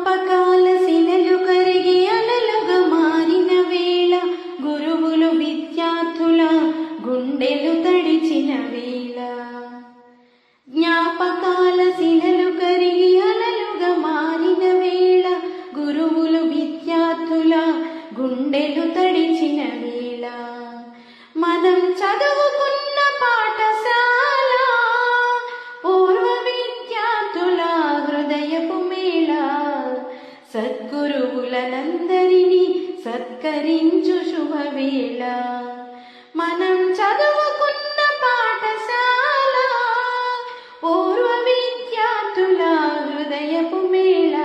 జ్ఞాపకాల శిలలు కరిగి అలలుగా మారిన వేళ, గురువులు విద్యార్థుల గుండెలు తడిచిన వేళ. జ్ఞాపకాల శిలలు కరిగి అలలుగా మారిన వేళ, గురువులు విద్యార్థుల గుండెలు తడిచిన వేళ. మనం చదువుకున్న పాఠశాల, పూర్వ విద్యార్థుల హృదయపు మేళ, సద్గురువులనందరినీ సత్కరించు శుభవేళ. మనం చదువుకున్న పాఠశాల, పూర్వ విద్యార్థుల హృదయపు మేళ,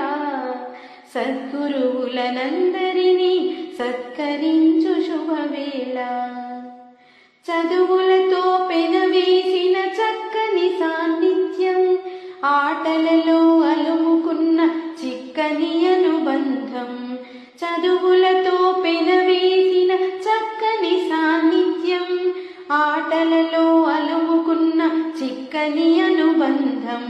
సద్గురువులనందరినీ సత్కరించు శుభవేళ. చదువులతో పెనవేసిన చక్కని సాన్నిధ్యం, ఆటలలో అలుముకున్న చిక్కని అనుబంధం. చదువులతో పెనవేసిన చక్కని సాన్నిధ్యం, ఆటలలో అలుముకున్న చిక్కని అనుబంధం.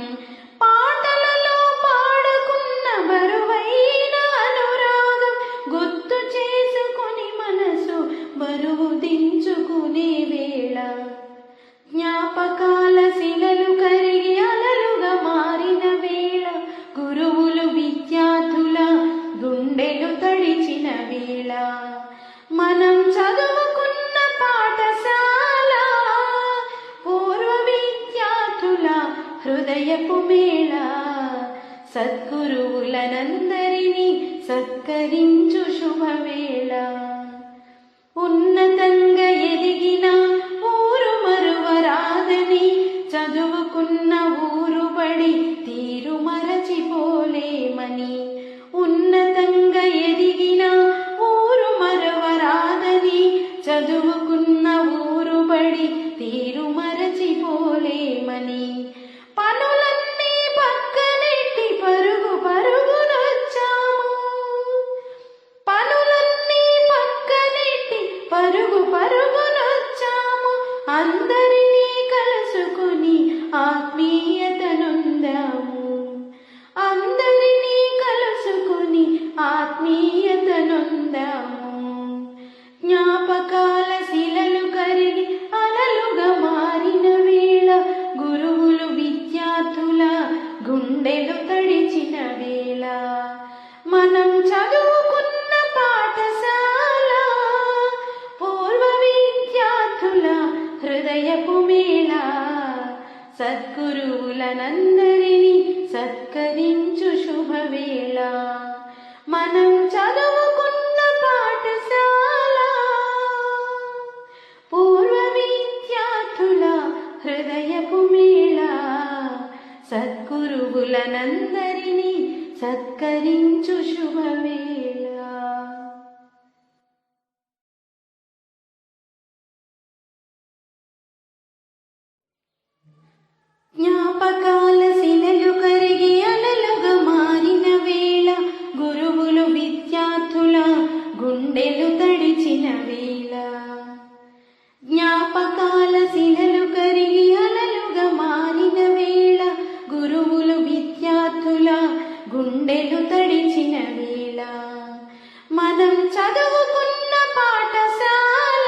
పాటలలో పాడుకున్న బరువైన అనురాగం, గుర్తు చేసుకుని మనసు బరువు దించుకునే వేళ. జ్ఞాపకాల శిలలు కరిగి అలలుగా మారిన వేళ, గురువులు విద్యార్థుల గుండెలు తడిచిన వేళ. మనం చదువుకున్న పాఠశాల, పూర్వ విద్యార్థుల హృదయపు మేళ, సద్గురువులనందరినీ సత్కరించు శుభవేళ. ఉన్నతంగా ఎదిగిన ఊరు మరువరాదని, చదువుకున్న ఊరు బడి తీరు మరచిపోలేమని. ఉన్నతంగా ఎదిగిన ఊరు మరువరాదని, చదువుకున్న ఊరు బడి తీరు మరచిపోలేమని. పనులన్నీ పక్కనెట్టి పరుగు పరుగునొచ్చాము, పనులన్నీ పక్కనెట్టి పరుగు పరుగునొచ్చాము. అందరినీ కలుసుకుని ఆత్మీయతనుందాము, అందరినీ కలుసుకుని ఆత్మీయతనుందాము. జ్ఞాపకాల శిలలు కరిగి అలలుగా మారిన వేళ, గురువులు విద్యార్థుల గుండెలు తడిచిన వేళ. మనం చదువుకున్న పాఠశాల, పూర్వ విద్యార్థుల హృదయపు మేళ, సద్గురువులనందరినీ సత్కరించు శుభవేళ. మనం చదువుకున్న పాఠశాల, పూర్వ విద్యార్థుల హృదయపు మేళ, సద్గురువులనందరినీ సత్కరించు శుభవేళ. జ్ఞాపకాల శిలలు కరిగి అలలుగా మారిన వేళ, గురువులు విద్యార్థుల గుండెలు తడిచిన వేళ. జ్ఞాపకాల శిలలు కరిగి అలలుగా మారిన వేళ, గురువులు విద్యార్థుల గుండెలు తడిచిన వేళ. మనం చదువుకున్న పాఠశాల,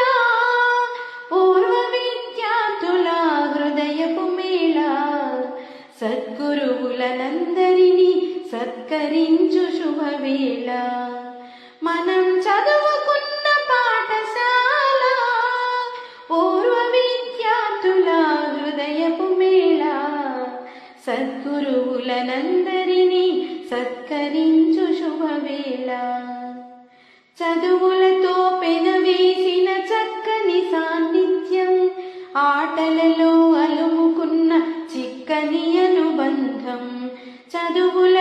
పూర్వ విద్యార్థుల హృదయపు మేళ, సద్గురువులనందరినీ సత్కరించు శుభవేళ. మనం చదువుకున్న పాఠశాల, పూర్వ విద్యార్థుల హృదయపు మేళ, సద్గురువులనందరినీ సత్కరించు శుభవేళ. చదువులతో పెనవేసిన చక్కని సాన్నిధ్యం, ఆటలలో అలుముకున్న చిక్కని అనుబంధం. చదువుల